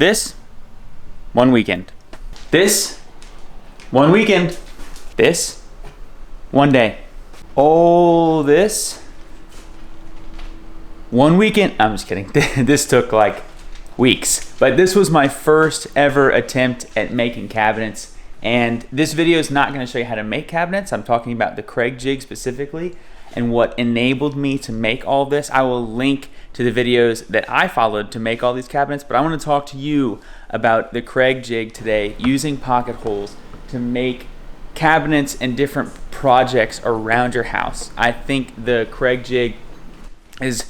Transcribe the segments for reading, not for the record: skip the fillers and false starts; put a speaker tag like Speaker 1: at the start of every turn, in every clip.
Speaker 1: This, one weekend. This, one weekend. This, one day. All this, one weekend. I'm just kidding. This took like weeks, but this was my first ever attempt at making cabinets. And this video is not going to show you how to make cabinets. I'm talking about the Kreg Jig specifically and what enabled me to make all this. I will link to the videos that I followed to make all these cabinets, but I want to talk to you about the Kreg Jig today, using pocket holes to make cabinets and different projects around your house. I think the Kreg Jig is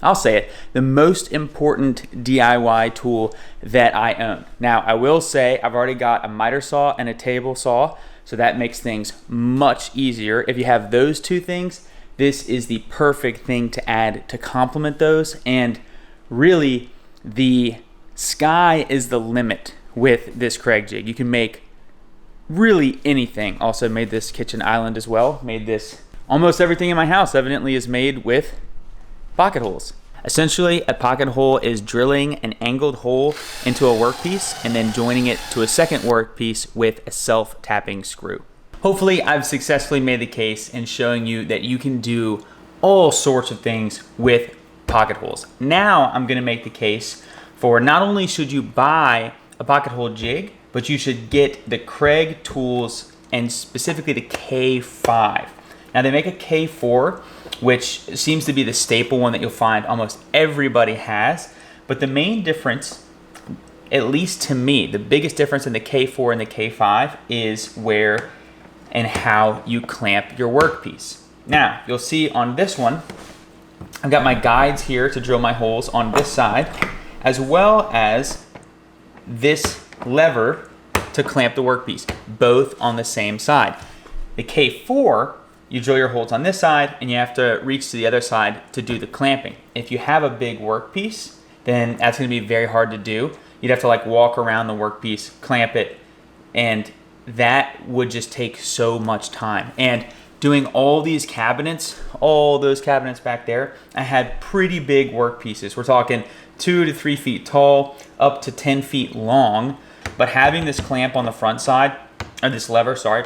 Speaker 1: I'll say it, the most important DIY tool that I own. Now, I will say I've already got a miter saw and a table saw, so that makes things much easier. If you have those two things, this is the perfect thing to add to complement those. And really, the sky is the limit with this Kreg Jig. You can make really anything. Also made this kitchen island as well. Made this, almost everything in my house evidently is made with pocket holes. Essentially, a pocket hole is drilling an angled hole into a workpiece and then joining it to a second workpiece with a self-tapping screw. Hopefully, I've successfully made the case in showing you that you can do all sorts of things with pocket holes. Now, I'm gonna make the case for not only should you buy a pocket hole jig, but you should get the Kreg tools and specifically the K5. Now, they make a K4, which seems to be the staple one that you'll find almost everybody has. But the main difference, at least to me, the biggest difference in the K4 and the K5 is where and how you clamp your workpiece. Now, you'll see on this one, I've got my guides here to drill my holes on this side, as well as this lever to clamp the workpiece, both on the same side. The K4, you drill your holes on this side and you have to reach to the other side to do the clamping. If you have a big workpiece, then that's gonna be very hard to do. You'd have to like walk around the workpiece, clamp it, and that would just take so much time. And doing all these cabinets, all those cabinets back there, I had pretty big workpieces. We're talking 2 to 3 feet tall, up to 10 feet long. But having this clamp on the front side, or this lever, sorry,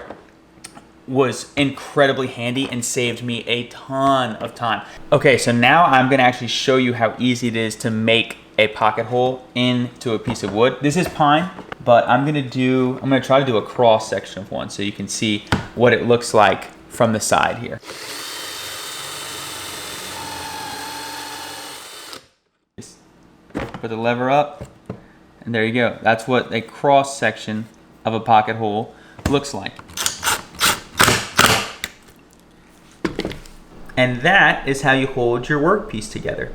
Speaker 1: was incredibly handy and saved me a ton of time. Okay, so now I'm gonna actually show you how easy it is to make a pocket hole into a piece of wood. This is pine, but I'm gonna try to do a cross section of one so you can see what it looks like from the side here. Just put the lever up, and there you go. That's what a cross section of a pocket hole looks like. And that is how you hold your workpiece together.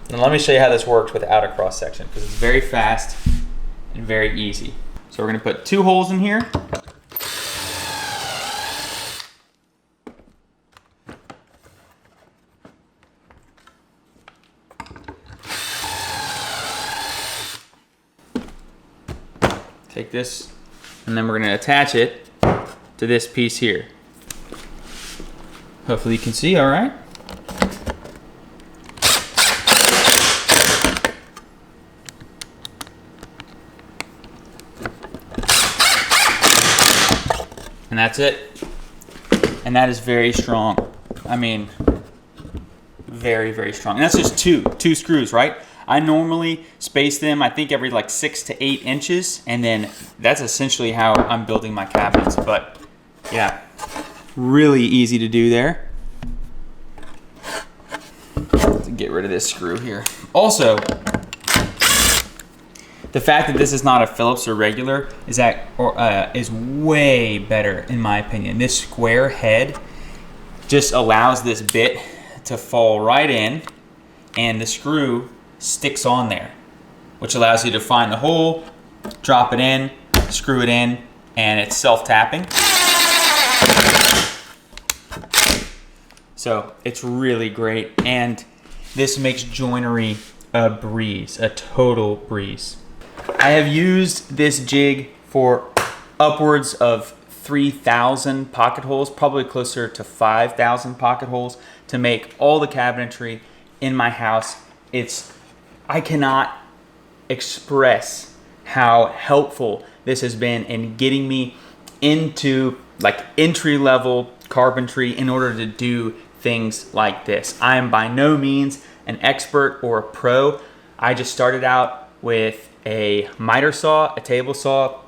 Speaker 1: And let me show you how this works without a cross section, because it's very fast and very easy. So we're gonna put 2 holes in here. Take this, and then we're gonna attach it to this piece here. Hopefully you can see, all right? And that's it. And that is very strong. I mean, very, very strong. And that's just two screws, right? I normally space them, I think every like 6 to 8 inches. And then that's essentially how I'm building my cabinets. But yeah. Really easy to do there. Let's get rid of this screw here. Also, the fact that this is not a Phillips or regular is way better in my opinion. This square head just allows this bit to fall right in, and the screw sticks on there, which allows you to find the hole, drop it in, screw it in, and it's self-tapping. So it's really great, and this makes joinery a breeze, a total breeze. I have used this jig for upwards of 3,000 pocket holes, probably closer to 5,000 pocket holes to make all the cabinetry in my house. I cannot express how helpful this has been in getting me into like entry-level carpentry in order to do things like this. I am by no means an expert or a pro. I just started out with a miter saw, a table saw,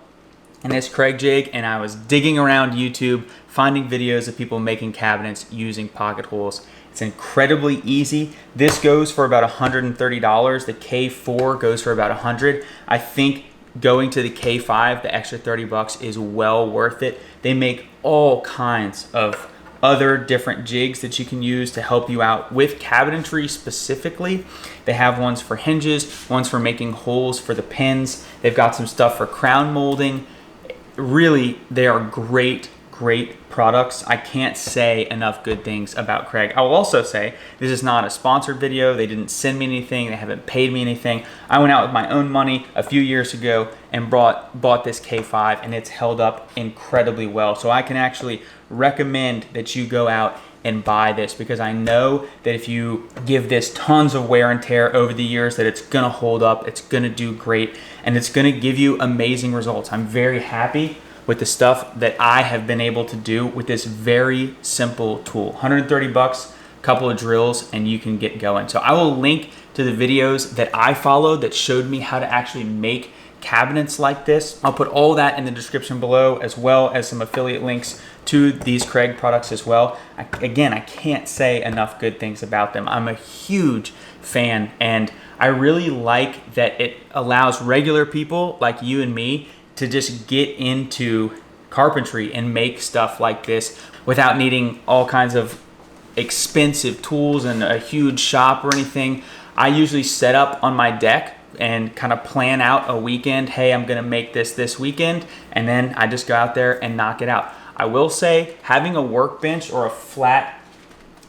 Speaker 1: and this Kreg jig, and I was digging around YouTube, finding videos of people making cabinets using pocket holes. It's incredibly easy. This goes for about $130. The K4 goes for about $100. I think going to the K5, the extra 30 bucks is well worth it. They make all kinds of other different jigs that you can use to help you out with cabinetry specifically. They have ones for hinges, ones for making holes for the pins. They've got some stuff for crown molding. Really, they are great products. I can't say enough good things about Kreg. I will also say this is not a sponsored video. They didn't send me anything. They haven't paid me anything. I went out with my own money a few years ago and bought this K5, and it's held up incredibly well. So I can actually recommend that you go out and buy this, because I know that if you give this tons of wear and tear over the years, that it's gonna hold up, it's gonna do great, and it's gonna give you amazing results. I'm very happy with the stuff that I have been able to do with this very simple tool. 130 bucks, couple of drills, and you can get going. So I will link to the videos that I followed that showed me how to actually make cabinets like this. I'll put all that in the description below, as well as some affiliate links to these Kreg products as well. Again, I can't say enough good things about them. I'm a huge fan, and I really like that it allows regular people like you and me to just get into carpentry and make stuff like this without needing all kinds of expensive tools and a huge shop or anything. I usually set up on my deck and kind of plan out a weekend. Hey, I'm gonna make this weekend, and then I just go out there and knock it out. I will say having a workbench or a flat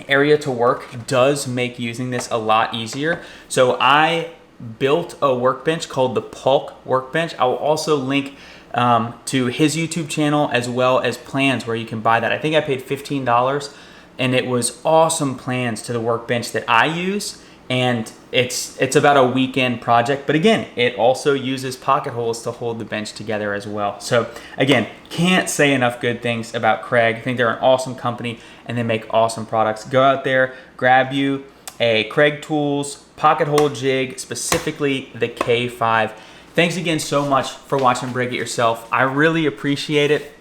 Speaker 1: area to work does make using this a lot easier. So I built a workbench called the Polk workbench. I will also link to his YouTube channel, as well as plans where you can buy that. I think I paid $15, and it was awesome plans to the workbench that I use, and it's about a weekend project. But again, it also uses pocket holes to hold the bench together as well. So again, can't say enough good things about Kreg. I think they're an awesome company, and they make awesome products. Go out there, grab you a Kreg Tools pocket hole jig, specifically the K5. Thanks again so much for watching Break It Yourself. I really appreciate it.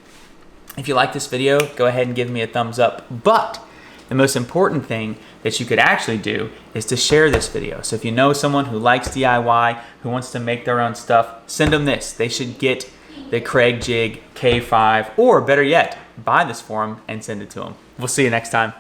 Speaker 1: If you like this video, go ahead and give me a thumbs up. But the most important thing that you could actually do is to share this video. So if you know someone who likes DIY, who wants to make their own stuff, send them this. They should get the Kreg Jig K5, or better yet, buy this for them and send it to them. We'll see you next time.